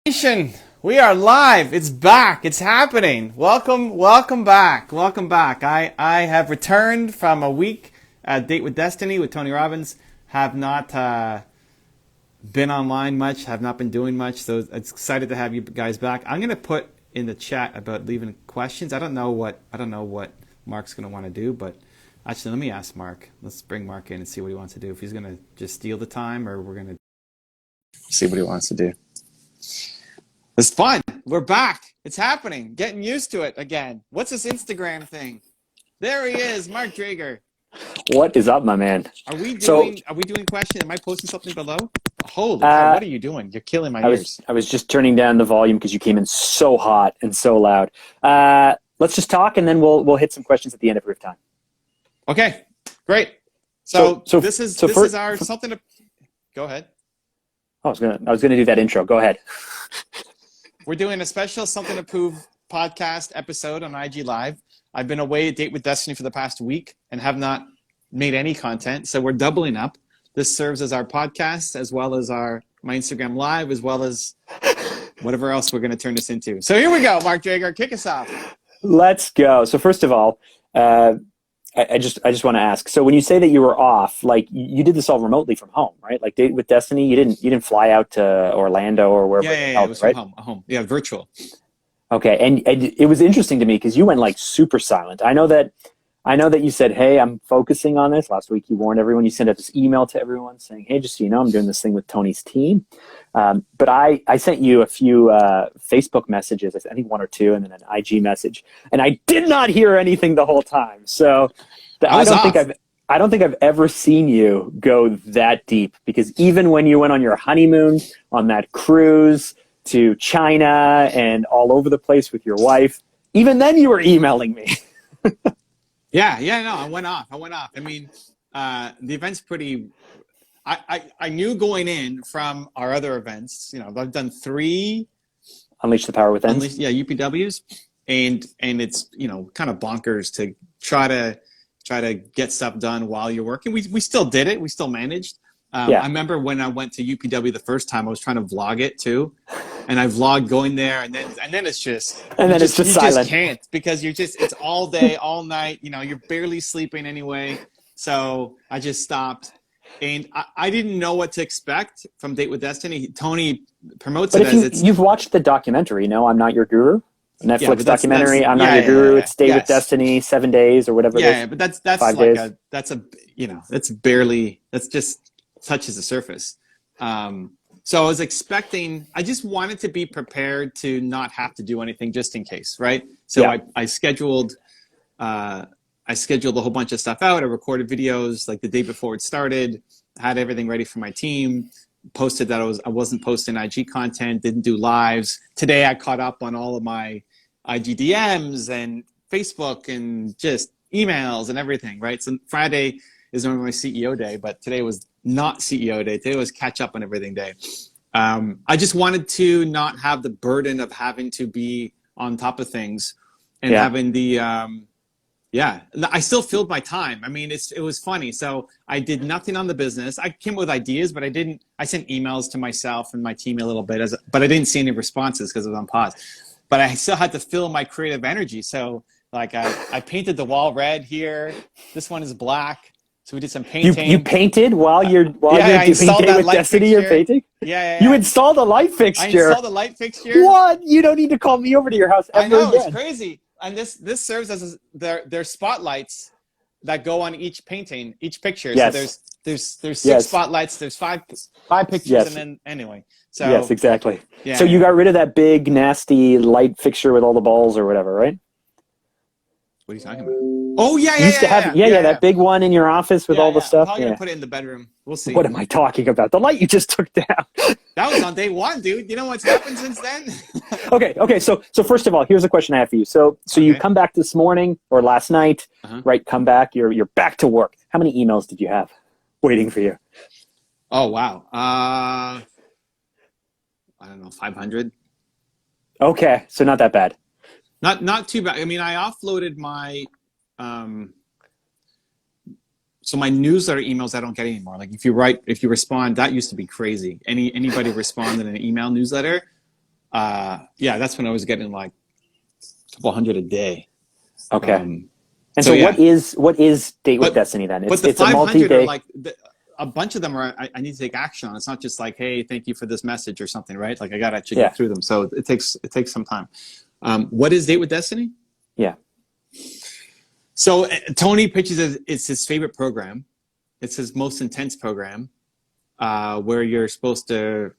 Nation, we are live. It's back. It's happening. Welcome back. I have returned from a week at Date with Destiny with Tony Robbins. Have not been online much. Have not been doing much. So it's excited to have you guys back. I'm gonna put in the chat about leaving questions. I don't know what Mark's gonna want to do, but actually, let me ask Mark. Let's bring Mark in and see what he wants to do. If he's gonna just steal the time, or we're gonna see what he wants to do. It's fun. We're back. It's happening. Getting used to it again. What's this Instagram thing? There he is, Mark Draeger. What is up, my man? Are we doing questions? Am I posting something below? Holy cow, what are you doing? You're killing my ears. I was just turning down the volume because you came in so hot and so loud. Let's just talk, and then we'll hit some questions at the end if we have time. Okay, great. So this is our something to go ahead. I was gonna do that intro. Go ahead. We're doing a special Something to Prove podcast episode on IG Live. I've been away at Date with Destiny for the past week and have not made any content, so we're doubling up. This serves as our podcast, as well as my Instagram Live, as well as whatever else we're going to turn this into. So here we go, Mark Draeger, kick us off. Let's go. So first of all, I just want to ask. So when you say that you were off, like you did this all remotely from home, right? Like Date with Destiny, you didn't fly out to Orlando or wherever. Yeah, it was right? From home. Yeah, virtual. Okay, and it was interesting to me because you went like super silent. I know that you said, "Hey, I'm focusing on this." Last week, you warned everyone. You sent out this email to everyone saying, "Hey, just so you know, I'm doing this thing with Tony's team." But I sent you a few Facebook messages, I think one or two, and then an IG message, and I did not hear anything the whole time. So I don't think I've ever seen you go that deep, because even when you went on your honeymoon on that cruise to China and all over the place with your wife, even then you were emailing me. Yeah, no, I went off. I mean, the event's pretty. I knew going in from our other events. You know, I've done 3 Unleash the Power Within. UPWs, and it's kind of bonkers to try to get stuff done while you're working. We still did it. We still managed. I remember when I went to UPW the first time, I was trying to vlog it too, and I vlogged going there, and then it's just silent. You just can't, because it's all day, all night. You're barely sleeping anyway. So I just stopped, and I didn't know what to expect from Date with Destiny. Tony promotes it as you've watched the documentary, I'm Not Your Guru. Netflix documentary. I'm Not Your Guru. It's Date with Destiny, 7 days or whatever. Yeah, but that's 5 like days. That's just touches the surface. So I was expecting, I just wanted to be prepared to not have to do anything just in case, right? So I scheduled a whole bunch of stuff out. I recorded videos like the day before it started, had everything ready for my team, posted that I wasn't posting IG content, didn't do lives. Today I caught up on all of my IG DMs and Facebook and just emails and everything, right? So Friday is normally my CEO day, but today was not CEO day. Today was catch up on everything day. I just wanted to not have the burden of having to be on top of things and having the, I still filled my time. I mean, it was funny. So I did nothing on the business. I came up with ideas, but I sent emails to myself and my team a little bit, but I didn't see any responses because it was on pause. But I still had to fill my creative energy. So like I painted the wall red here. This one is black. So we did some painting. You painted while you're doing Date with Destiny. You're painting. Yeah. You installed a light fixture. I installed a light fixture. What? You don't need to call me over to your house ever again. It's crazy. And this serves as their spotlights that go on each painting, each picture. Yes. So there's 6 spotlights. There's five pictures, and then anyway. So yes, exactly. Yeah. So you got rid of that big nasty light fixture with all the balls or whatever, right? What are you talking about? Oh yeah, that big one in your office with all the stuff. I'm probably gonna put it in the bedroom. We'll see. What am I talking about? The light you just took down. That was on day 1, dude. You know what's happened since then? Okay. So first of all, here's a question I have for you. So you come back this morning or last night, right? Come back. You're back to work. How many emails did you have waiting for you? Oh wow. I don't know, 500. Okay, so not that bad. Not too bad. I mean, I offloaded my so my newsletter emails I don't get anymore. Like if you respond, that used to be crazy. Anybody respond in an email newsletter, yeah, that's when I was getting like a couple hundred a day. Okay. And so so yeah. what is Date with Destiny then? But the It's a 500 multi-day. are like a bunch of them are I need to take action on. It's not just like, hey, thank you for this message or something, right? Like I got to actually get through them. So it takes some time. What is Date with Destiny? Yeah. So Tony pitches it's his favorite program. It's his most intense program, where you're supposed to,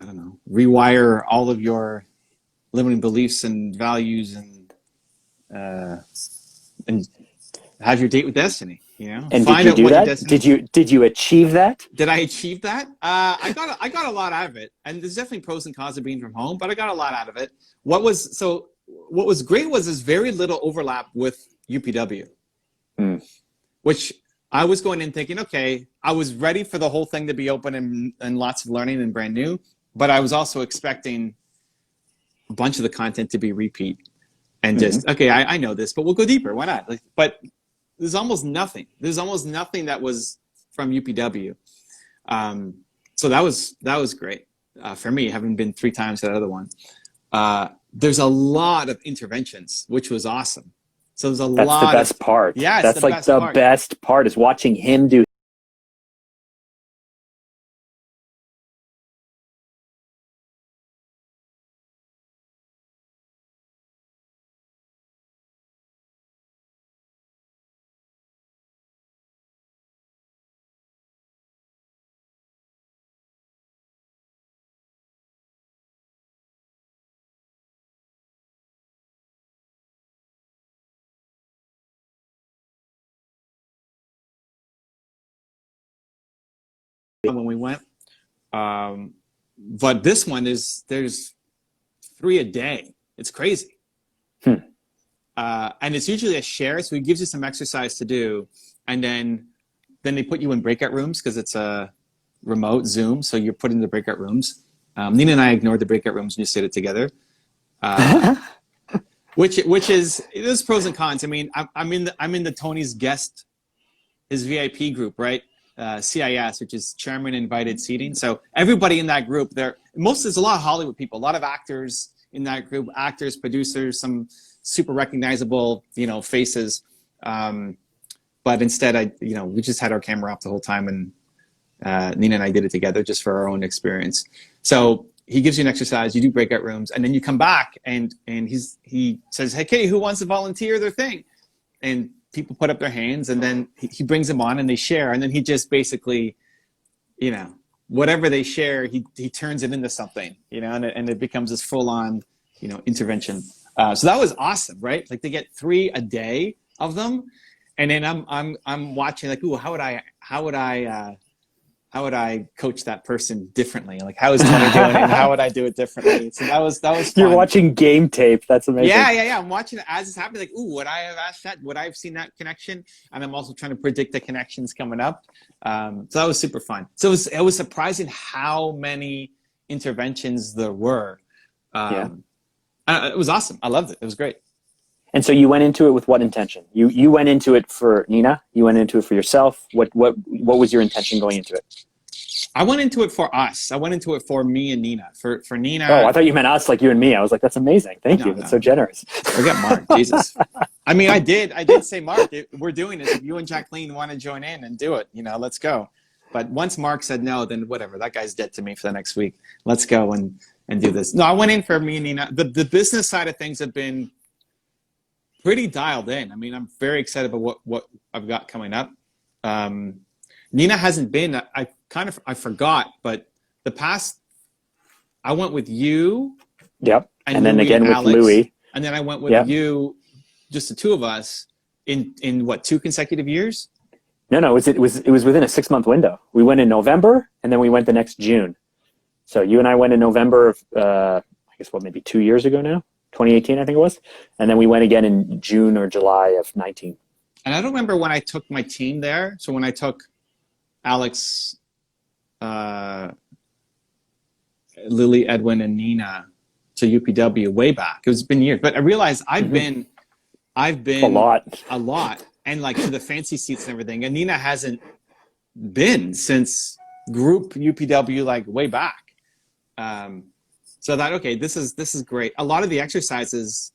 I don't know, rewire all of your limiting beliefs and values and have your date with destiny. You know, And find did you out do what your that? destiny. Did you achieve that? Did I achieve that? I got a lot out of it, and there's definitely pros and cons of being from home, but I got a lot out of it. What was great was there's very little overlap with UPW, which I was going in thinking, okay, I was ready for the whole thing to be open and lots of learning and brand new, but I was also expecting a bunch of the content to be repeat and just, okay, I know this, but we'll go deeper. Why not? Like, but there's almost nothing. There's almost nothing that was from UPW. So that was great for me, having been 3 times to that other one. There's a lot of interventions, which was awesome. So there's a lot. That's the best part. Yeah, that's like the best part is watching him do. When we went, but this one there's 3 a day. It's crazy. And it's usually a share, so he gives you some exercise to do, and then they put you in breakout rooms because it's a remote Zoom, so you're put in the breakout rooms. Nina and I ignored the breakout rooms and just did it together, which is there's pros and cons. I mean, I'm in the Tony's guest, his VIP group, right? CIS, which is Chairman Invited Seating. So everybody in that group, there's a lot of Hollywood people, a lot of actors in that group, actors, producers, some super recognizable, faces. But instead, we just had our camera off the whole time, and Nina and I did it together just for our own experience. So he gives you an exercise, you do breakout rooms, and then you come back and he says, hey, who wants to volunteer their thing? And people put up their hands, and then he brings them on and they share, and then he just basically, whatever they share, he turns it into something, and it becomes this full on, intervention. So that was awesome, right? Like to get 3 a day of them, and then I'm watching like, ooh, how would I coach that person differently? Like, how is Tony doing it, and how would I do it differently? So that was fun. You're watching game tape. That's amazing. Yeah. I'm watching it as it's happening. Like, ooh, would I have asked that? Would I have seen that connection? And I'm also trying to predict the connections coming up. So that was super fun. So it was surprising how many interventions there were. It was awesome. I loved it. It was great. And so you went into it with what intention? You went into it for Nina? You went into it for yourself? What was your intention going into it? I went into it for us. I went into it for me and Nina. For Nina. Oh, I thought you meant us, like you and me. I was like, that's amazing. Thank you. That's so generous. Forget Mark. Jesus. I mean, I did say, Mark, we're doing this. If you and Jacqueline want to join in and do it, let's go. But once Mark said no, then whatever. That guy's dead to me for the next week. Let's go and do this. No, I went in for me and Nina. The business side of things have been pretty dialed in. I mean, I'm very excited about what I've got coming up. Nina hasn't been. I forgot, but the past, I went with you. Yep. And then again with Alex, Louie. And then I went with you, just the 2 of us, in what, 2 consecutive years? No. It was within a 6-month window. We went in November, and then we went the next June. So you and I went in November of, I guess maybe 2 years ago now. 2018, I think it was. And then we went again in June or July of 19. And I don't remember when I took my team there. So when I took Alex, Lily, Edwin, and Nina to UPW way back. It's been years. But I realized I've been a lot. And like to the fancy seats and everything. And Nina hasn't been since group UPW, like way back. So I thought, okay, this is great. A lot of the exercises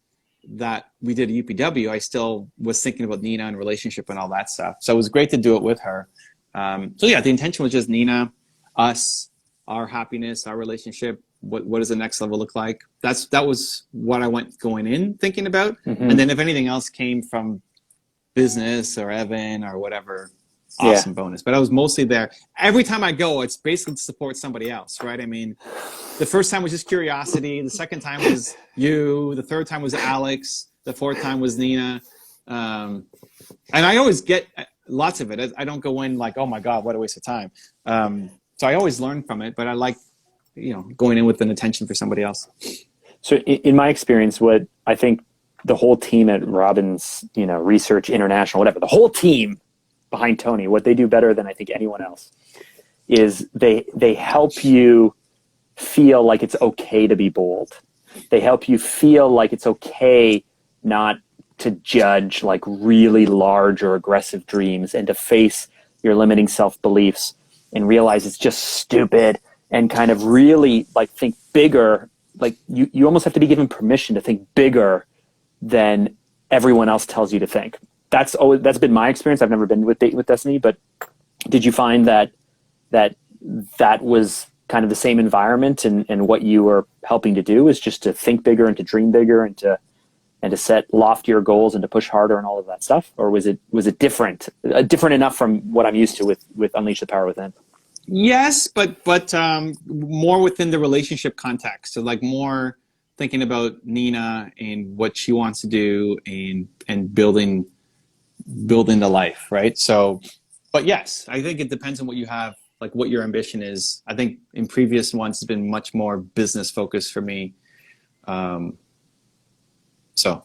that we did at UPW, I still was thinking about Nina and relationship and all that stuff. So it was great to do it with her. So yeah, the intention was just Nina, us, our happiness, our relationship. What does the next level look like? That was what I went going in thinking about. And then if anything else came from business or Evan or whatever, awesome bonus. But I was mostly there. Every time I go, it's basically to support somebody else, right? I mean, the first time was just curiosity. The second time was you. The third time was Alex. The fourth time was Nina. And I always get lots of it. I don't go in like, oh my God, what a waste of time. So I always learn from it, but I like, going in with an intention for somebody else. So in my experience, what I think the whole team at Robbins, Research International, whatever, the whole team behind Tony, what they do better than I think anyone else is they help you feel like it's okay to be bold. They help you feel like it's okay not to judge like really large or aggressive dreams and to face your limiting self-beliefs and realize it's just stupid and kind of really like think bigger. Like you almost have to be given permission to think bigger than everyone else tells you to think. That's been my experience. I've never been with Date with Destiny, but did you find that was kind of the same environment and what you were helping to do is just to think bigger and to dream bigger and to set loftier goals and to push harder and all of that stuff? Or was it different enough from what I'm used to with Unleash the Power Within? Yes, but more within the relationship context. So like more thinking about Nina and what she wants to do and building the life, right? So, but yes, I think it depends on what you have, like what your ambition is. I think in previous ones it's been much more business focused for me. So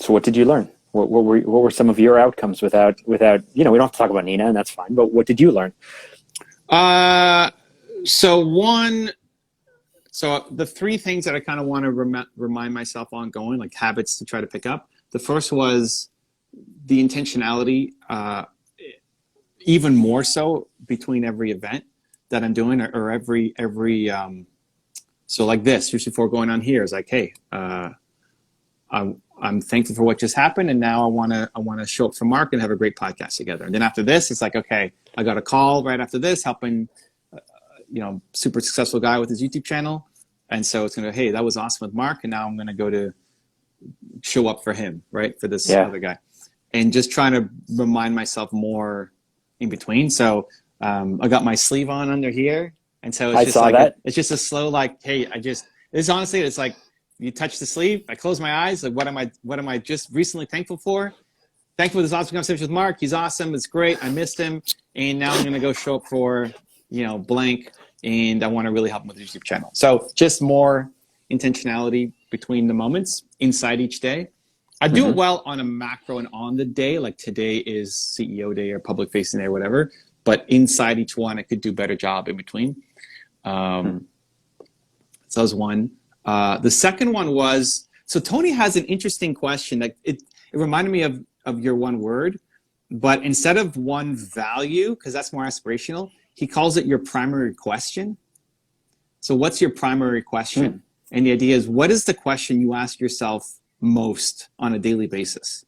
what did you learn? What were some of your outcomes without we don't have to talk about Nina and that's fine, but what did you learn? So the three things that I kind of want to remind myself ongoing, like habits to try to pick up. The first was the intentionality, even more so between every event that I'm doing or every so like this, just before going on here is like, hey, I'm thankful for what just happened, and now I want to show up for Mark and have a great podcast together. And then after this, it's like, okay, I got a call right after this, helping, super successful guy with his YouTube channel, and so it's gonna, hey, that was awesome with Mark, and now I'm gonna go to show up for him, right, for this other guy, and just trying to remind myself more in between. So I got my sleeve on under here, and so it's just like it's just a slow like, hey, it's like. You touch the sleeve, I close my eyes, like what am I just recently thankful for? Thankful for this awesome conversation with Mark. He's awesome, it's great, I missed him, and now I'm gonna go show up for, blank, and I wanna really help him with his YouTube channel. So just more intentionality between the moments inside each day. I do it well on a macro and on the day, like today is CEO day or public facing day or whatever, but inside each one, I could do a better job in between. So that was one. The second one was, so Tony has an interesting question that it reminded me of your one word, but instead of one value, because that's more aspirational, he calls it your primary question. So what's your primary question? And the idea is, what is the question you ask yourself most on a daily basis?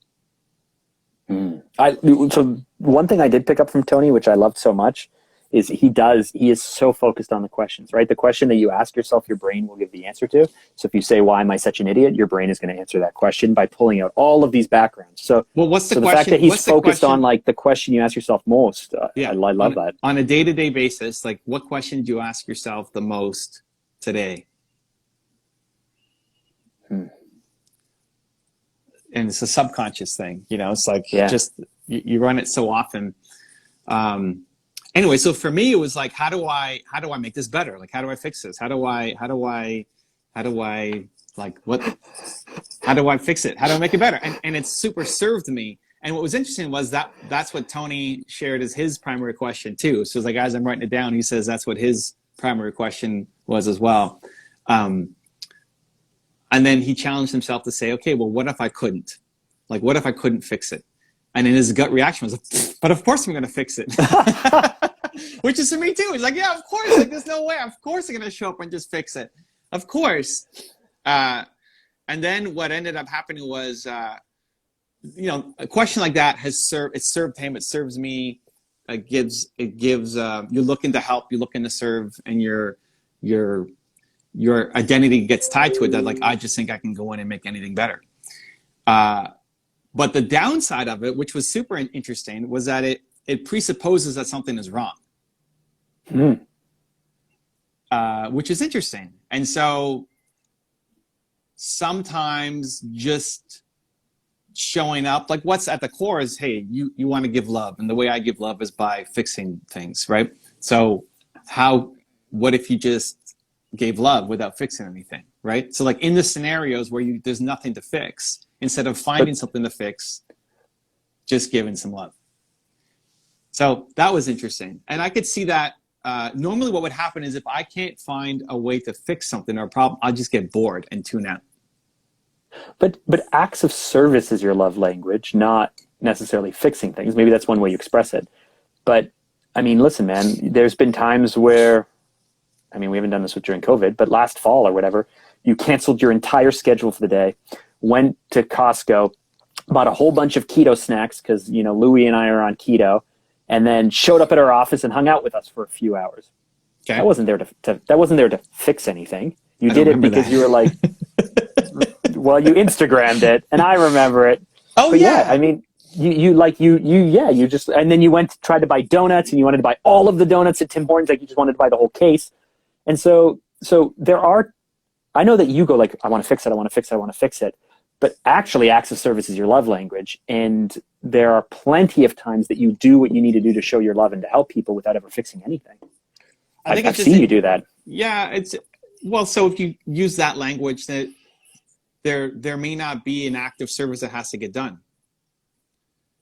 So one thing I did pick up from Tony, which I loved so much, is he is so focused on the questions, right? The question that you ask yourself, your brain will give the answer to. So if you say, why am I such an idiot? Your brain is going to answer that question by pulling out all of these backgrounds. So, what's the question? The fact that he's focused on like the question you ask yourself most, I love that. On a day-to-day basis, like what question do you ask yourself the most today? And it's a subconscious thing, it's like just you run it so often. Anyway, so for me, it was like, how do I make this better? Like, how do I fix this? How do I fix it? How do I make it better? And it super served me. And what was interesting was that's what Tony shared as his primary question too. So it's like, as I'm writing it down, he says that's what his primary question was as well. And then he challenged himself to say, okay, well, what if I couldn't? Like, what if I couldn't fix it? And then his gut reaction was, but of course I'm going to fix it. Which is to me too. He's like, yeah, of course. Like, there's no way. Of course I'm going to show up and just fix it. of course. And then what ended up happening was, a question like that it served him, it serves me, it gives, you're looking to help, you're looking to serve, and your identity gets tied to it, that like, I just think I can go in and make anything better. But the downside of it, which was super interesting, was that it presupposes that something is wrong. Which is interesting. And so sometimes just showing up, like what's at the core is, hey, you want to give love. And the way I give love is by fixing things, right? So what if you just gave love without fixing anything, right? So like in the scenarios where there's nothing to fix, instead of finding something to fix, just giving some love. So that was interesting. And I could see that normally what would happen is if I can't find a way to fix something or a problem, I'll just get bored and tune out. But acts of service is your love language, not necessarily fixing things. Maybe that's one way you express it. But I mean, listen, man, there's been times where, I mean, we haven't done this during COVID, but last fall or whatever, you canceled your entire schedule for the day, went to Costco, bought a whole bunch of keto snacks because, Louie and I are on keto, and then showed up at our office and hung out with us for a few hours. Okay. That wasn't there to fix anything. You did it because you were like, well, you Instagrammed it, and I remember it. Oh, but yeah. I mean, you just, and then you went to try to buy donuts, and you wanted to buy all of the donuts at Tim Hortons, like you just wanted to buy the whole case. And so I know that you go like, I want to fix it. But actually, acts of service is your love language. And there are plenty of times that you do what you need to do to show your love and to help people without ever fixing anything. I've seen you do that. Yeah. So if you use that language, that there may not be an act of service that has to get done.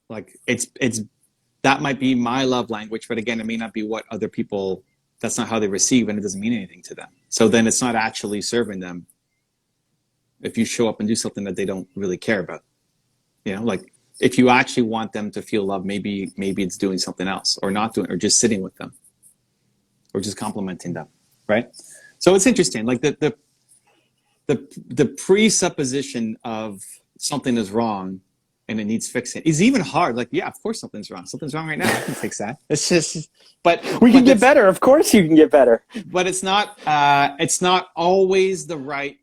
Like that might be my love language, but again, it may not be what other people, that's not how they receive, and it doesn't mean anything to them. So then it's not actually serving them if you show up and do something that they don't really care about. Like if you actually want them to feel love, maybe it's doing something else, or not doing, or just sitting with them, or just complimenting them, right? So it's interesting, like the presupposition of something is wrong and it needs fixing is even hard. Like, yeah, of course something's wrong. Something's wrong right now. I can fix that. It's just, but we can get better. Of course you can get better. But it's not always the right.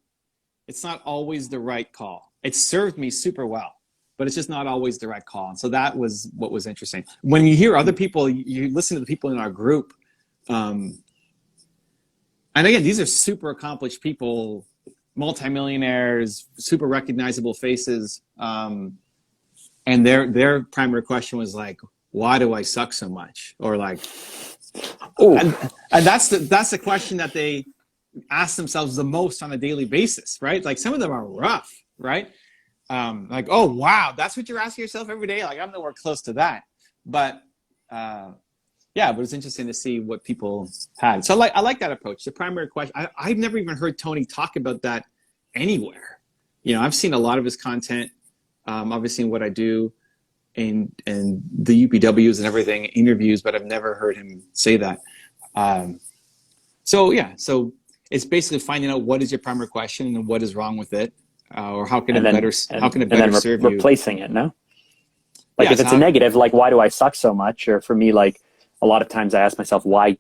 It's not always the right call. It served me super well, but it's just not always the right call. And so that was what was interesting. When you hear other people, you listen to the people in our group. And again, these are super accomplished people, multimillionaires, super recognizable faces. And their primary question was like, why do I suck so much? Or like, and that's the question that they ask themselves the most on a daily basis, right? Like some of them are rough, right? Like, oh, wow, that's what you're asking yourself every day? Like, I'm nowhere close to that. But but it's interesting to see what people had. So I like that approach. The primary question, I've never even heard Tony talk about that anywhere. I've seen a lot of his content, obviously in what I do and the UPWs and everything, interviews, but I've never heard him say that. So it's basically finding out what is your primary question and what is wrong with it, or how can it better serve you. Replacing it, no? Like if it's a negative, like why do I suck so much? Or for me, like a lot of times I ask myself, why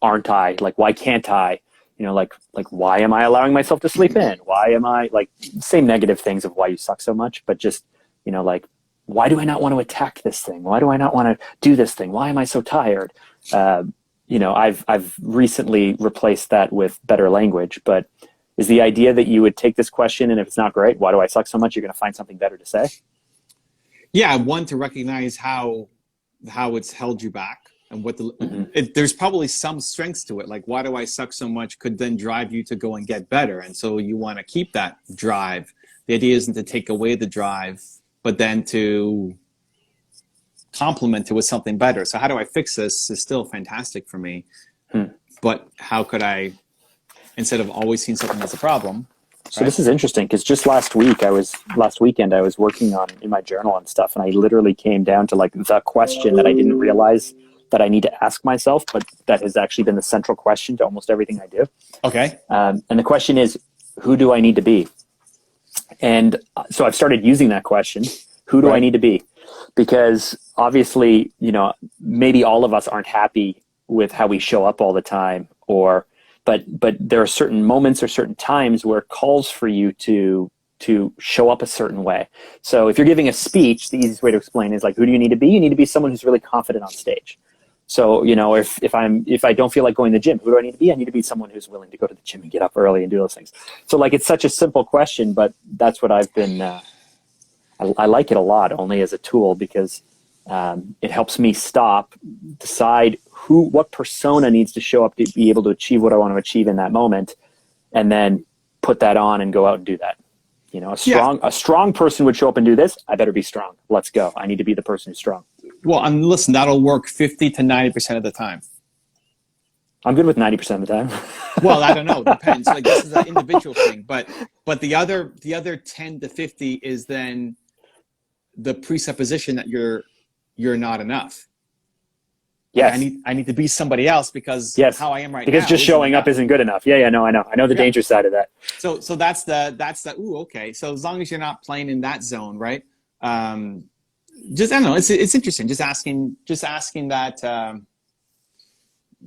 aren't I? Like why can't I? Like why am I allowing myself to sleep in? Why am I like same negative things of why you suck so much, but just like why do I not want to attack this thing? Why do I not want to do this thing? Why am I so tired? I've recently replaced that with better language, but is the idea that you would take this question and if it's not great, why do I suck so much? You're going to find something better to say? Yeah. One, to recognize how it's held you back and what there's probably some strengths to it. Like, why do I suck so much could then drive you to go and get better. And so you want to keep that drive. The idea isn't to take away the drive, but then to complement it with something better. So how do I fix this is still fantastic for me. But how could I, instead of always seeing something as a problem? So This is interesting because just last weekend I was working in my journal and stuff, and I literally came down to like the question that I didn't realize that I need to ask myself, but that has actually been the central question to almost everything I do. Okay. And the question is, who do I need to be? And so I've started using that question. Who do I need to be? Because obviously, you know, maybe all of us aren't happy with how we show up all the time, but there are certain moments or certain times where it calls for you to show up a certain way. So if you're giving a speech, the easiest way to explain is like, who do you need to be? You need to be someone who's really confident on stage. So, you know, if I don't feel like going to the gym, who do I need to be? I need to be someone who's willing to go to the gym and get up early and do those things. So like, it's such a simple question, but that's what I've been, I like it a lot, only as a tool, because it helps me decide what persona needs to show up to be able to achieve what I want to achieve in that moment, and then put that on and go out and do that. You know, a strong person would show up and do this. I better be strong. Let's go. I need to be the person who's strong. Well, and listen, that'll work 50 to 90% of the time. I'm good with 90% of the time. Well, I don't know. Depends. Like, this is an individual thing, but the other 10 to 50 is then the presupposition that you're not enough. Yes. I need to be somebody else because how I am right now. Because just showing up isn't good enough. Yeah, no, I know the dangerous side of that. So that's the ooh, okay. So as long as you're not playing in that zone, right? Just, I don't know, it's interesting. Just asking that,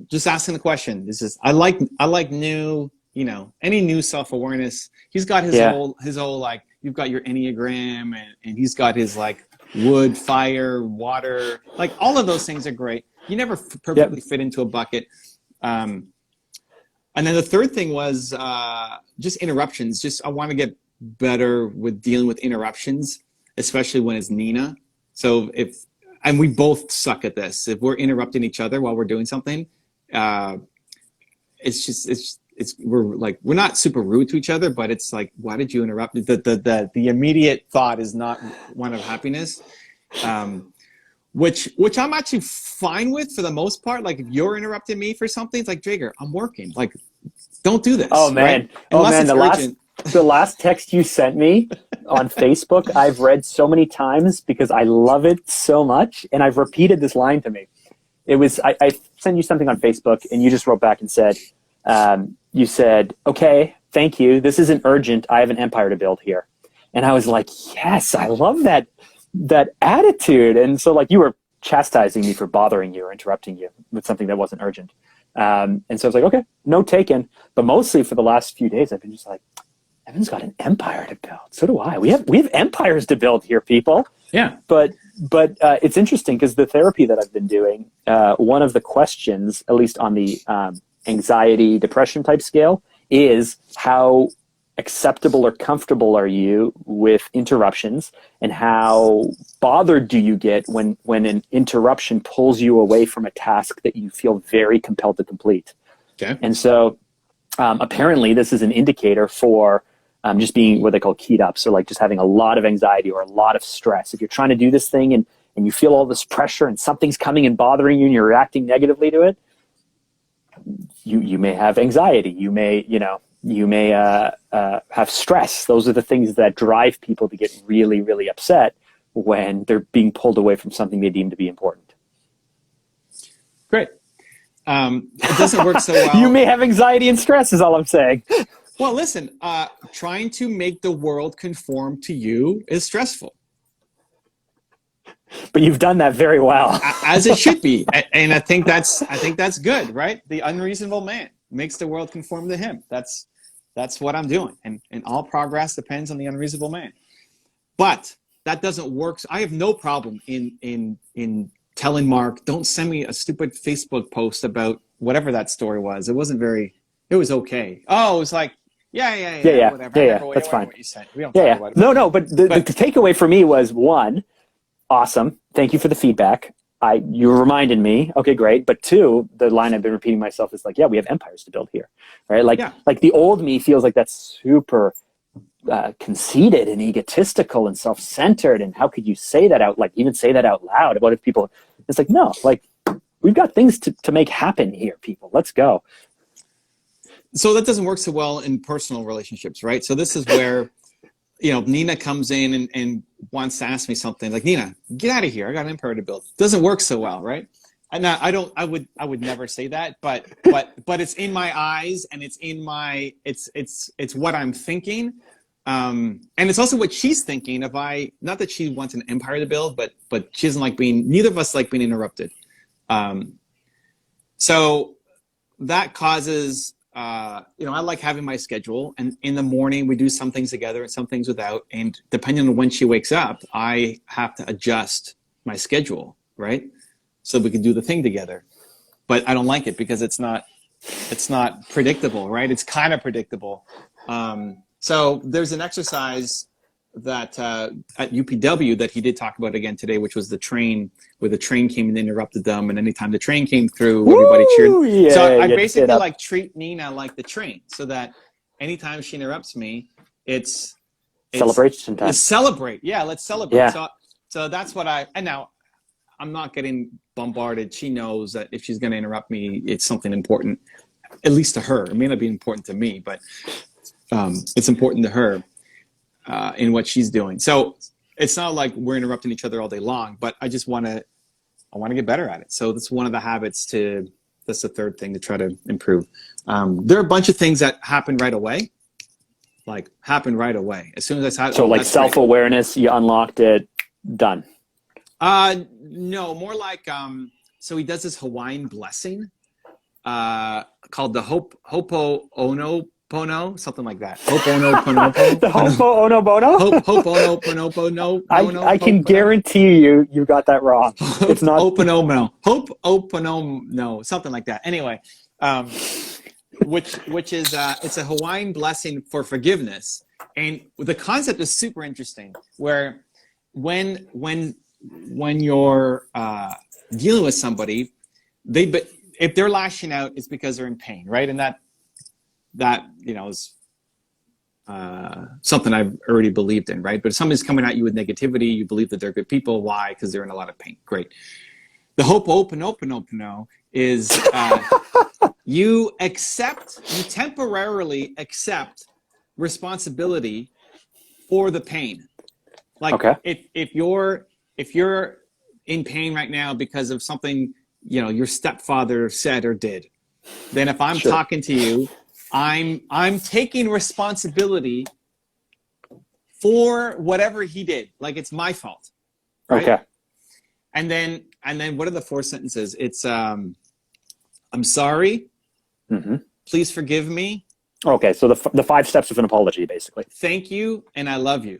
just asking the question. This is, I like new, you know, any new self-awareness. He's got his whole, like, you've got your Enneagram and he's got his like wood, fire, water, like all of those things are great. You never perfectly fit into a bucket. And then the third thing was just interruptions. Just, I want to get better with dealing with interruptions, especially when it's Nina. So and we both suck at this. If we're interrupting each other while we're doing something, we're not super rude to each other, but it's like, why did you interrupt me? The immediate thought is not one of happiness. Which I'm actually fine with for the most part. Like, if you're interrupting me for something, it's like, draeger, I'm working. Like, don't do this. Oh man, right? Unless it's urgent. The last text you sent me on Facebook, I've read so many times because I love it so much, and I've repeated this line to me. It was, I sent you something on Facebook, and you just wrote back and said, you said, okay, thank you. This isn't urgent. I have an empire to build here. And I was like, yes, I love that attitude. And so, like, you were chastising me for bothering you or interrupting you with something that wasn't urgent. And so I was like, okay, no taken. But mostly for the last few days, I've been just like, Evan's got an empire to build. So do I. We have empires to build here, people. Yeah. But it's interesting because the therapy that I've been doing, one of the questions, at least on the anxiety, depression type scale, is how acceptable or comfortable are you with interruptions, and how bothered do you get when an interruption pulls you away from a task that you feel very compelled to complete. Okay. And so apparently this is an indicator for just being what they call keyed up. So like just having a lot of anxiety or a lot of stress. If you're trying to do this thing and you feel all this pressure and something's coming and bothering you and you're reacting negatively to it, you may have anxiety. You may have stress. Those are the things that drive people to get really, really upset when they're being pulled away from something they deem to be important. Great. It doesn't work so well. You may have anxiety and stress is all I'm saying. Well, listen, trying to make the world conform to you is stressful. But you've done that very well. As it should be. And I think that's good, right? The unreasonable man makes the world conform to him. That's what I'm doing. And all progress depends on the unreasonable man. But that doesn't work. I have no problem in telling Mark, don't send me a stupid Facebook post about whatever that story was. It was okay. Oh, it was like, yeah, whatever. Yeah, that's fine. What you said. We don't talk about it. No, but the takeaway for me was, one, awesome. Thank you for the feedback. You reminded me. Okay, great. But two, the line I've been repeating myself is like, yeah, we have empires to build here, right? Like the old me feels like that's super conceited and egotistical and self-centered. And how could you say that even say that out loud? What if people? It's like, no, like we've got things to make happen here, people. Let's go. So that doesn't work so well in personal relationships, right? So this is where, Nina comes in and wants to ask me something like, Nina, get out of here. I got an empire to build. Doesn't work so well, right? And I would never say that, but it's in my eyes, and it's in my, it's what I'm thinking. And it's also what she's thinking. Not that she wants an empire to build, but she doesn't like neither of us like being interrupted. So that causes, I like having my schedule, and in the morning we do some things together and some things without. And depending on when she wakes up, I have to adjust my schedule, right? So we can do the thing together. But I don't like it because it's not predictable, right? It's kind of predictable. So there's an exercise that at UPW that he did talk about again today, which was the train, where the train came and interrupted them, and anytime the train came through, everybody cheered. Yeah, so I basically like treat Nina like the train, so that anytime she interrupts me, it's celebration time. Celebrate, yeah, let's celebrate. Yeah. So that's what and now I'm not getting bombarded. She knows that if she's going to interrupt me, it's something important, at least to her. It may not be important to me, but it's important to her in what she's doing. So it's not like we're interrupting each other all day long, but I want to get better at it. So that's one of the habits that's the third thing to try to improve. There are a bunch of things that happen right away. As soon as I saw it. So like self-awareness, you unlocked it, done. No, more like, so he does this Hawaiian blessing called the Ho'oponopono, something like that. Ho'oponopono. The Ho'oponopono? Ho'oponopono. I can guarantee you got that wrong. It's not Ho'oponopono, something like that. Anyway, which is it's a Hawaiian blessing for forgiveness, and the concept is super interesting. Where when you're dealing with somebody, if they're lashing out, it's because they're in pain, right? And that is something I've already believed in, right? But if somebody's coming at you with negativity, you believe that they're good people. Why? Because they're in a lot of pain. Great. The Ho'oponopono is you temporarily accept responsibility for the pain. Like, okay. if you're in pain right now because of something, your stepfather said or did, then if I'm talking to you, I'm taking responsibility for whatever he did. Like, it's my fault. Right? Okay. And then what are the 4 sentences? It's I'm sorry. Mm-hmm. Please forgive me. Okay, so the 5 steps of an apology, basically. Thank you, and I love you.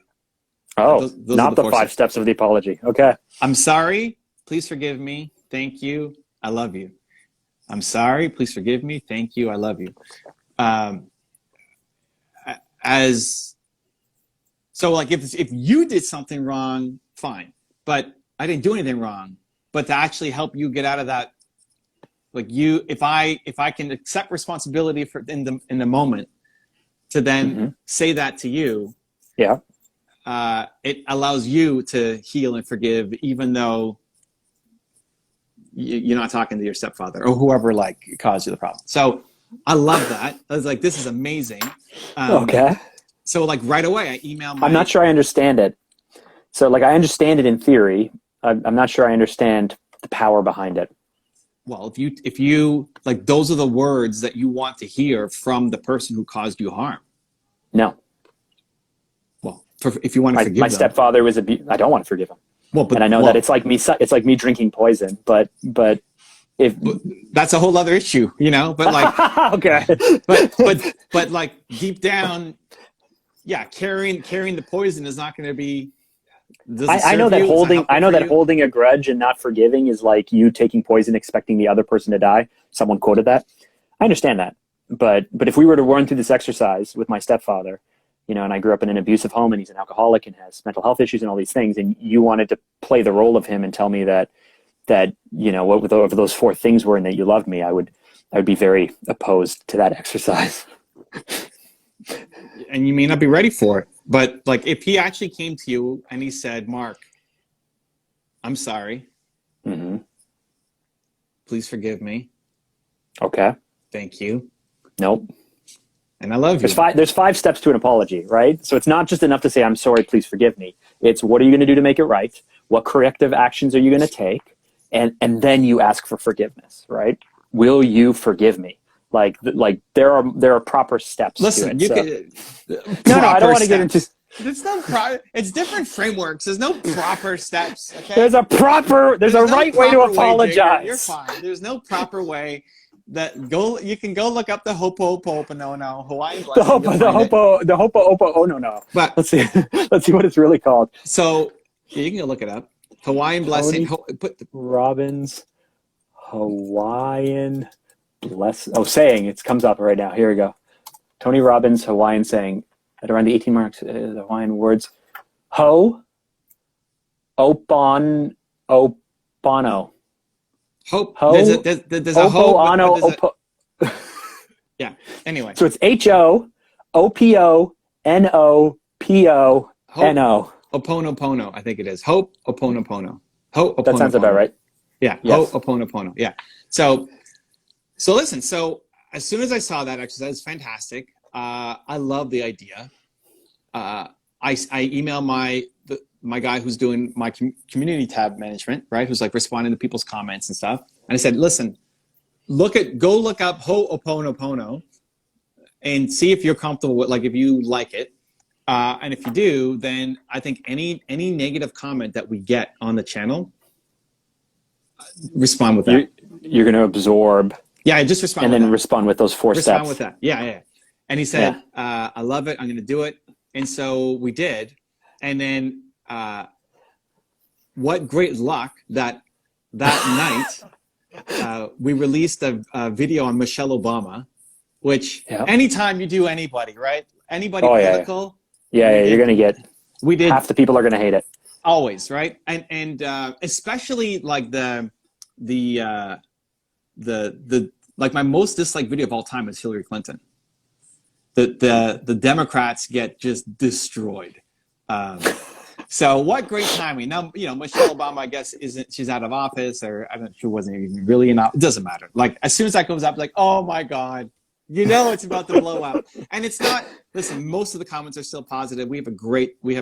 Oh, those not the 5 steps of the apology. Okay. I'm sorry. Please forgive me. Thank you. I love you. I'm sorry. Please forgive me. Thank you. I love you. So like if you did something wrong, fine. But I didn't do anything wrong. But to actually help you get out of that, like if I can accept responsibility for in the moment, to then say that to you. Yeah. It allows you to heal and forgive, even though you're not talking to your stepfather or whoever caused you the problem. So I love that. I was like, this is amazing. Okay. So right away, I emailed I'm not sure I understand it. So I understand it in theory. I'm not sure I understand the power behind it. Well, if you those are the words that you want to hear from the person who caused you harm. No. Well, if you want to forgive my them. stepfather was I don't want to forgive him. Well, and I know that it's like me drinking poison, but if that's a whole other issue, but okay. but deep down, yeah, carrying the poison is not going to be. I know that holding a grudge and not forgiving is like you taking poison expecting the other person to die. Someone quoted that. I understand that. But if we were to run through this exercise with my stepfather, and I grew up in an abusive home and he's an alcoholic and has mental health issues and all these things, and you wanted to play the role of him and tell me that whatever those 4 things were and that you loved me, I would be very opposed to that exercise. And you may not be ready for it. But if he actually came to you and he said, Mark, I'm sorry. Mm-hmm. Please forgive me. Okay. Thank you. Nope. And I love you. There's 5 steps to an apology, right? So it's not just enough to say, I'm sorry, please forgive me. It's what are you going to do to make it right? What corrective actions are you going to take? and then you ask for forgiveness, right? Will you forgive me? Like there are proper steps. Listen, to it, you so. can. No, I don't want to get into. There's no it's different frameworks. There's no proper steps. Okay. There's a right way to apologize. You're fine. There's no proper way. You can go look up the Ho'oponopono Hawaiian Blessing. The Ho'oponopono. Oh no. But let's see what it's really called. So you can go look it up. Hawaiian Blessing. Robbins Hawaiian Blessing. Oh, saying it comes up right now. Here we go. Tony Robbins Hawaiian saying at around the 18 marks. The Hawaiian words. Ho. Opon. Opono. Hope. Ho. There's a hope. Yeah. Anyway. So it's HOOPONOPONO. Oponopono, I think it is. Hope Oponopono. Ho'oponopono. That sounds about right. Yeah. Yes. Ho'oponopono. Yeah. So listen. So as soon as I saw that exercise, fantastic. I love the idea. I emailed my guy who's doing my community tab management, right? Who's like responding to people's comments and stuff. And I said, listen, go look up Ho'oponopono and see if you're comfortable with, like, if you like it. And if you do, then I think any negative comment that we get on the channel, respond with that. You're going to absorb. Yeah, just respond. And then respond with those 4 steps. Respond with that. Yeah. And he said, I love it. I'm going to do it. And so we did. And then what great luck that night we released a video on Michelle Obama, which anytime you do anybody, right? Anybody political. Yeah, you're going to get. We did. Half the people are going to hate it. Always, right? And especially like the like my most disliked video of all time is Hillary Clinton. The Democrats get just destroyed. So what great timing. Now, Michelle Obama, I guess, she's out of office, or I don't know, she wasn't even really in office. It doesn't matter. Like, as soon as that comes up, like, oh my God, it's about to blow up. And it's not, listen, most of the comments are still positive. We have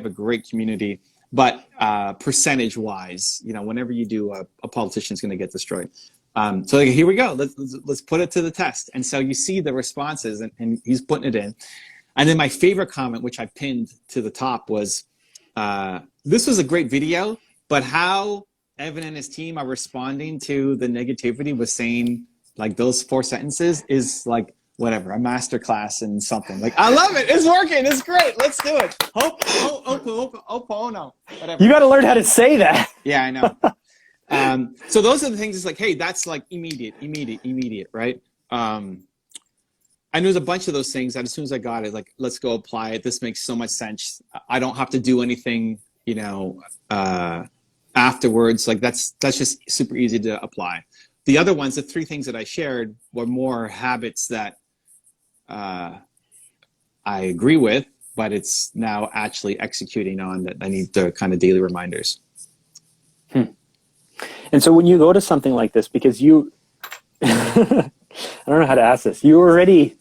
a great community, but percentage wise, whenever you do, a politician's going to get destroyed. So here we go. Let's put it to the test. And so you see the responses, and he's putting it in. And then my favorite comment, which I pinned to the top, was, this was a great video, but how Evan and his team are responding to the negativity was saying, like, those 4 sentences is like, whatever, a masterclass in something. Like, I love it. It's working. It's great. Let's do it. Whatever. You got to learn how to say that. Yeah, I know. So those are the things. It's like, hey, that's like immediate, right? And there's a bunch of those things that as soon as I got it, like, let's go apply it. This makes so much sense. I don't have to do anything, afterwards. Like, that's just super easy to apply. The other ones, the 3 things that I shared, were more habits that I agree with, but it's now actually executing on that I need the kind of daily reminders. And so when you go to something like this, because you, I don't know how to ask this, you already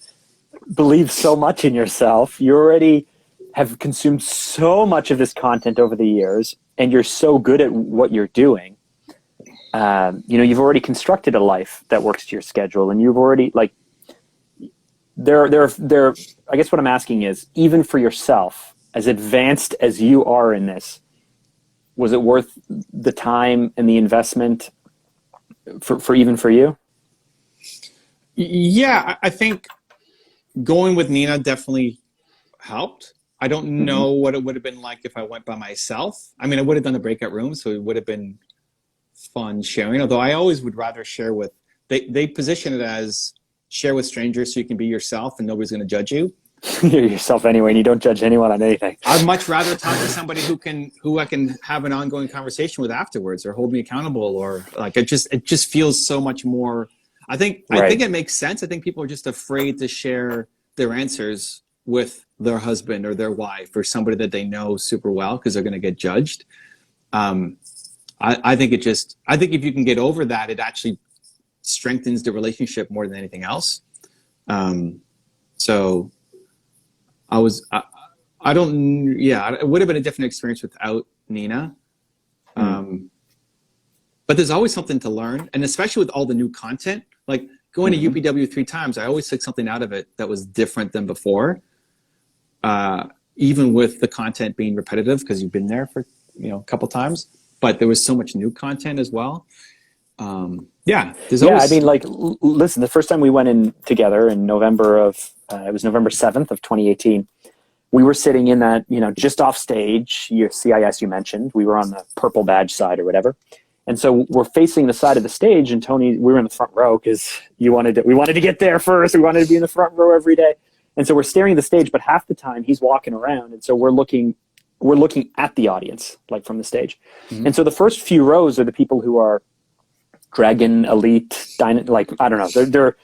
believe so much in yourself, you already have consumed so much of this content over the years, and you're so good at what you're doing. You've already constructed a life that works to your schedule, and you've already, like, I guess what I'm asking is, even for yourself, as advanced as you are in this, was it worth the time and the investment for you? Yeah, I think going with Nina definitely helped. I don't know what it would have been like if I went by myself. I mean, I would have done the breakout room, so it would have been fun sharing, although I always would rather share with, they position it as share with strangers so you can be yourself and nobody's going to judge you. You're yourself anyway, and you don't judge anyone on anything. I'd much rather talk to somebody who I can have an ongoing conversation with afterwards, or hold me accountable, or like, it just feels so much more. I think it makes sense. I think people are just afraid to share their answers with their husband or their wife or somebody that they know super well, because they're going to get judged. I think if you can get over that, it actually strengthens the relationship more than anything else. So it would have been a different experience without Nina. but there's always something to learn. And especially with all the new content, like going to UPW 3 times, I always took something out of it that was different than before. Even with the content being repetitive, because you've been there for, a couple times, but there was so much new content as well. There's always... I mean, like, listen, the first time we went in together in November of, it was November 7th of 2018. We were sitting in that, just off stage, CIS you mentioned. We were on the purple badge side or whatever. And so we're facing the side of the stage, and Tony, we were in the front row because we wanted to get there first. We wanted to be in the front row every day. And so we're staring at the stage, but half the time he's walking around. And so we're looking at the audience, like from the stage. And so the first few rows are the people who are Dragon Elite, like, I don't know, they're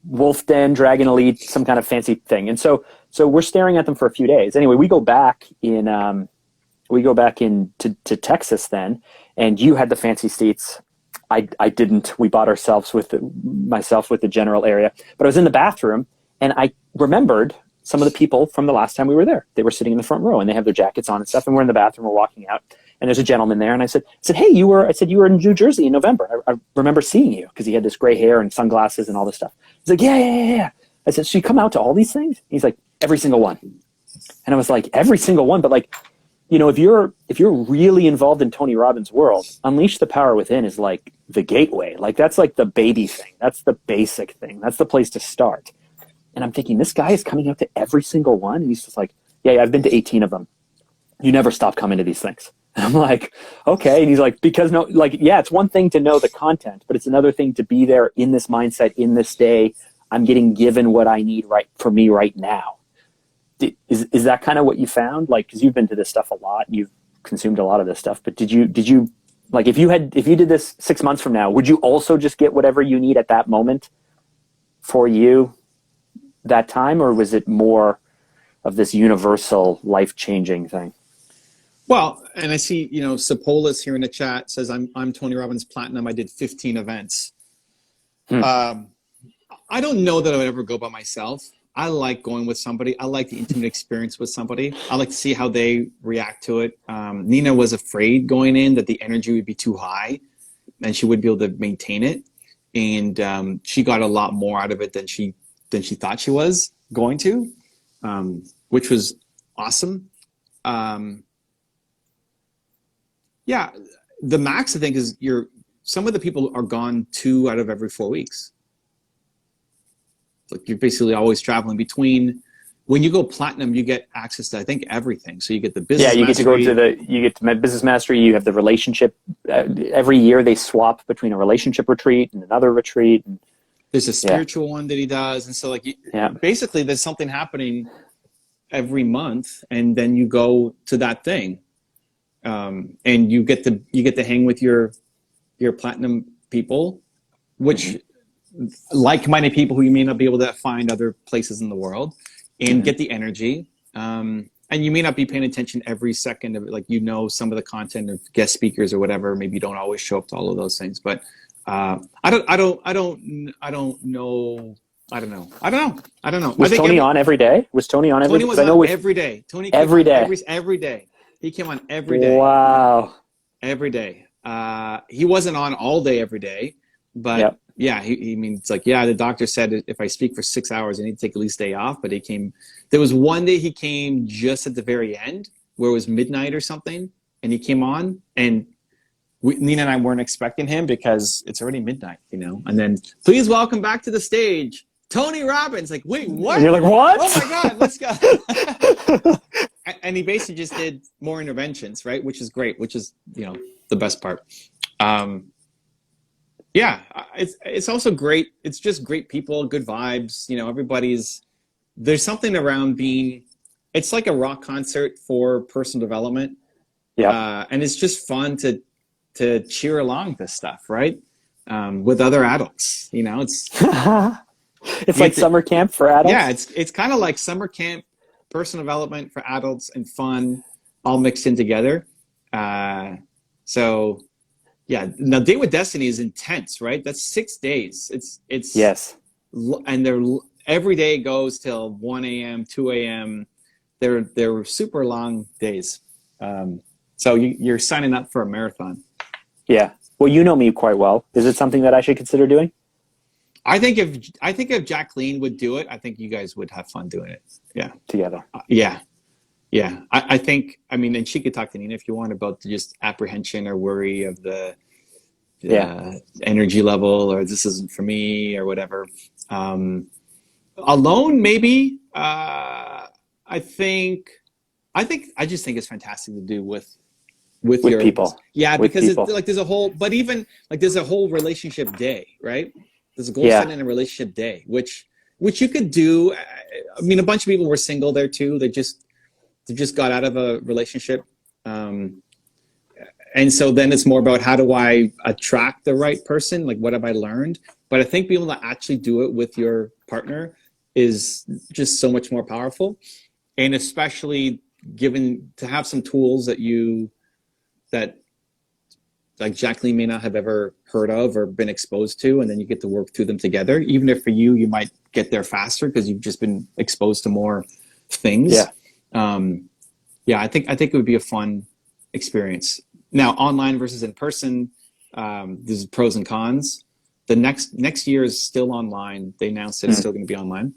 Wolf Den, Dragon Elite, some kind of fancy thing. And so we're staring at them for a few days. Anyway, we go back to Texas then, and you had the fancy seats. I didn't. We bought ourselves myself with the general area, but I was in the bathroom, and I remembered some of the people from the last time we were there. They were sitting in the front row, and they have their jackets on and stuff, and we're in the bathroom, we're walking out, and there's a gentleman there, and I said, hey, you were in New Jersey in November. I remember seeing you, because he had this gray hair and sunglasses and all this stuff. He's like, yeah. I said, so you come out to all these things? He's like, every single one. And I was like, every single one? But like, if you're really involved in Tony Robbins' world, Unleash the Power Within is like the gateway. Like, that's like the baby thing. That's the basic thing. That's the place to start. And I'm thinking, this guy is coming out to every single one? And he's just like, yeah, I've been to 18 of them. You never stop coming to these things. And I'm like, okay. And he's like, it's one thing to know the content, but it's another thing to be there in this mindset, in this day. I'm getting given what I need for me right now. Is that kind of what you found? Like, because you've been to this stuff a lot, you've consumed a lot of this stuff, but did you like, if you did this 6 months from now, would you also just get whatever you need at that moment for you that time, or was it more of this universal life-changing thing? Well, and I see, Sapolis here in the chat says, I'm Tony Robbins Platinum. I did 15 events. I don't know that I would ever go by myself. I like going with somebody. I like the intimate experience with somebody. I like to see how they react to it. Nina was afraid going in that the energy would be too high and she wouldn't be able to maintain it. And she got a lot more out of it than she thought she was going to, which was awesome. The max, I think, is some of the people are gone 2 out of every 4 weeks. Like, you're basically always traveling between. When you go platinum, you get access to, I think, everything. So you get the business. Yeah, you get to go to you get to business mastery. You have the relationship. Every year they swap between a relationship retreat and another retreat. And there's a spiritual one that he does, and so basically there's something happening every month, and then you go to that thing, and you get to hang with your platinum people, which. Like-minded people who you may not be able to find other places in the world, and get the energy. And you may not be paying attention every second of it, like, some of the content of guest speakers or whatever. Maybe you don't always show up to all of those things, but I don't know. Was Tony on every day? Was Tony on every day? Tony was on every day. Tony every day. Every day. He came on every day. Wow. Every day. He wasn't on all day every day, but it's like, the doctor said if I speak for 6 hours, I need to take at least a day off. But there was one day he came just at the very end where it was midnight or something, and he came on, and Nina and I weren't expecting him because it's already midnight, and then, please welcome back to the stage, Tony Robbins. Like, wait, what? And you're like, what? Oh my God, let's go. And he basically just did more interventions, right? Which is great, which is, the best part. It's also great. It's just great people, good vibes. There's something around it's like a rock concert for personal development. Yeah. And it's just fun to cheer along this stuff, right? With other adults, it's, it's like summer camp for adults. Yeah. It's kind of like summer camp, personal development for adults, and fun all mixed in together. Yeah. Now, Day with Destiny is intense, right? That's 6 days. It's yes. And every day goes till 1 a.m., 2 a.m. They're super long days. So you're signing up for a marathon. Yeah. Well, you know me quite well. Is it something that I should consider doing? I think if Jacqueline would do it, I think you guys would have fun doing it. Yeah. Together. Yeah. Yeah. I think, I mean, and she could talk to Nina if you want about the just apprehension or worry of the energy level, or this isn't for me or whatever. Alone, maybe. I just think it's fantastic to do with your people. Yeah, with because people. it's like there's a whole, but even like there's a whole relationship day, right? There's a goal setting and a relationship day, which you could do. I mean, a bunch of people were single there too. They just got out of a relationship. And so then it's more about how do I attract the right person? Like, what have I learned? But I think being able to actually do it with your partner is just so much more powerful. And especially given to have some tools that like Jacqueline may not have ever heard of or been exposed to, and then you get to work through them together. Even if for you might get there faster because you've just been exposed to more things. I think it would be a fun experience. Now, online versus in person, there's pros and cons. The next year is still online. They announced it's still going to be online.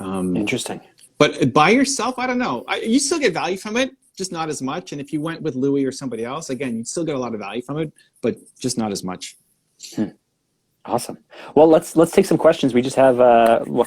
Interesting. But by yourself, I don't know. You still get value from it, just not as much. And if you went with Louis or somebody else, again, you'd still get a lot of value from it, but just not as much. Awesome. Well, let's take some questions. We just have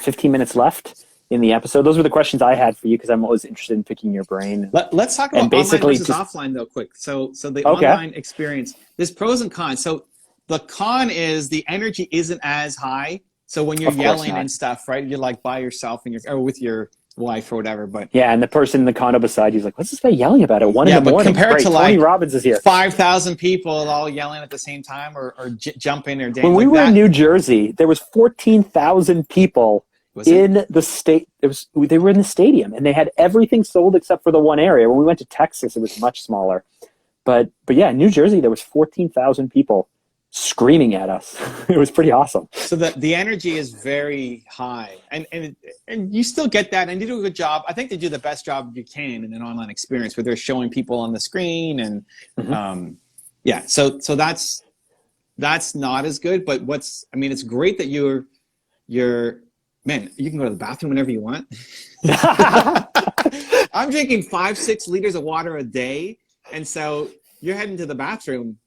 15 minutes left in the episode. Those were the questions I had for you because I'm always interested in picking your brain. Let's talk about online versus offline though, quick. So the online experience, there's pros and cons. So the con is the energy isn't as high. So when you're yelling and stuff, right? You're like by yourself or with your wife or whatever. But yeah, and the person in the condo beside you is like, "What's this guy yelling about at 1 in the morning?" Compared to Tony Robbins is here. 5,000 people all yelling at the same time or jumping or dancing. When we were in New Jersey, there was 14,000 people in the state. They were in the stadium and they had everything sold except for the one area. When we went to Texas, it was much smaller. But yeah, in New Jersey, there was 14,000 people screaming at us. It was pretty awesome. So the energy is very high, and you still get that, and you do a good job. I think they do the best job you can in an online experience where they're showing people on the screen, and so that's not as good. But it's great that you're man, you can go to the bathroom whenever you want. I'm drinking 5-6 liters of water a day, and so you're heading to the bathroom,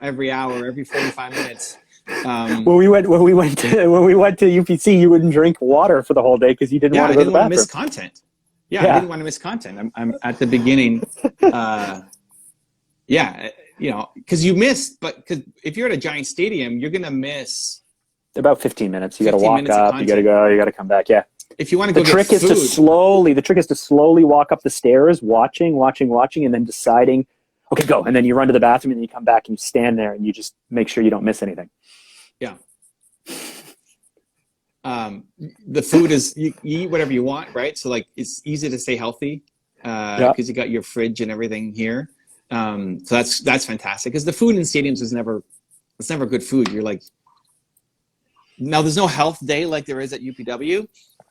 every hour, every 45 minutes. When we went to UPC, you wouldn't drink water for the whole day because you didn't want to go to the bathroom. I didn't want to miss content. I didn't want to miss content. I'm at the beginning. Because you missed, because if you're at a giant stadium, you're gonna miss about 15 minutes. You got to walk up. You got to go. You got to come back. Yeah. If you want to go, the trick is to slowly walk up the stairs, watching, and then deciding. Okay, go. And then you run to the bathroom and then you come back and you stand there and you just make sure you don't miss anything. Yeah. The food is, you eat whatever you want, right? So like it's easy to stay healthy because you got your fridge and everything here. So that's fantastic because the food in stadiums is never good food. You're like, now there's no health day like there is at UPW,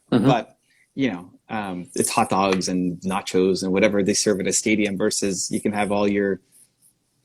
but it's hot dogs and nachos and whatever they serve at a stadium versus you can have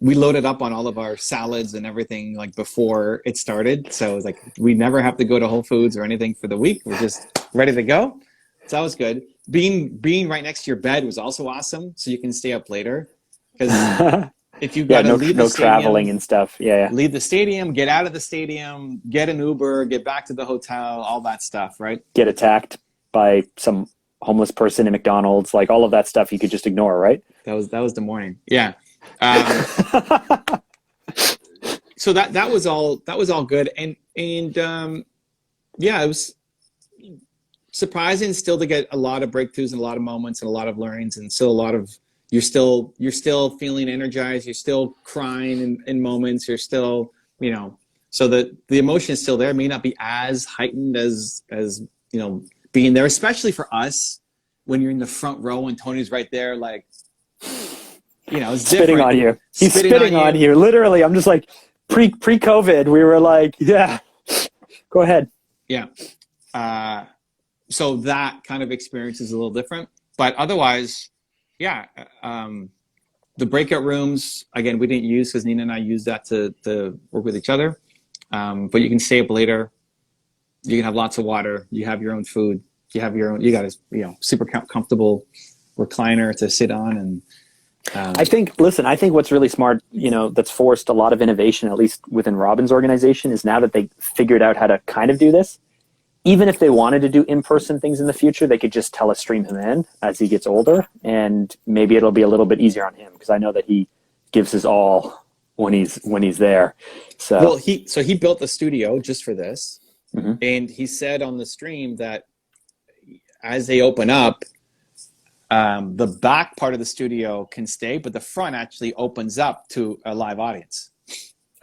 we loaded up on all of our salads and everything like before it started. So it's like, we never have to go to Whole Foods or anything for the week. We're just ready to go. So that was good. Being right next to your bed was also awesome. So you can stay up later because if you've got to leave the stadium, traveling and stuff. Yeah. Leave the stadium, get out of the stadium, get an Uber, get back to the hotel, all that stuff, right? Get attacked by some homeless person in McDonald's, like all of that stuff you could just ignore, right? That was the morning. Yeah. So that was all good. And it was surprising still to get a lot of breakthroughs and a lot of moments and a lot of learnings and still a lot of, you're still feeling energized. You're still crying in moments. You're still, so the emotion is still there. It may not be as heightened as being there, especially for us when you're in the front row and Tony's right there, like, it's spitting on you. He's spitting on you. Literally, I'm just like, pre-COVID, we were like, yeah, go ahead. Yeah. So that kind of experience is a little different, but otherwise, yeah. The breakout rooms, again, we didn't use because Nina and I used that to work with each other. But you can stay up later. You can have lots of water. You have your own food. You got a super comfortable recliner to sit on. And I think what's really smart, that's forced a lot of innovation, at least within Robin's organization, is now that they figured out how to kind of do this, even if they wanted to do in-person things in the future, they could just telestream him in as he gets older, and maybe it'll be a little bit easier on him because I know that he gives his all when he's there. So well, he built the studio just for this, and he said on the stream that as they open up, the back part of the studio can stay, but the front actually opens up to a live audience.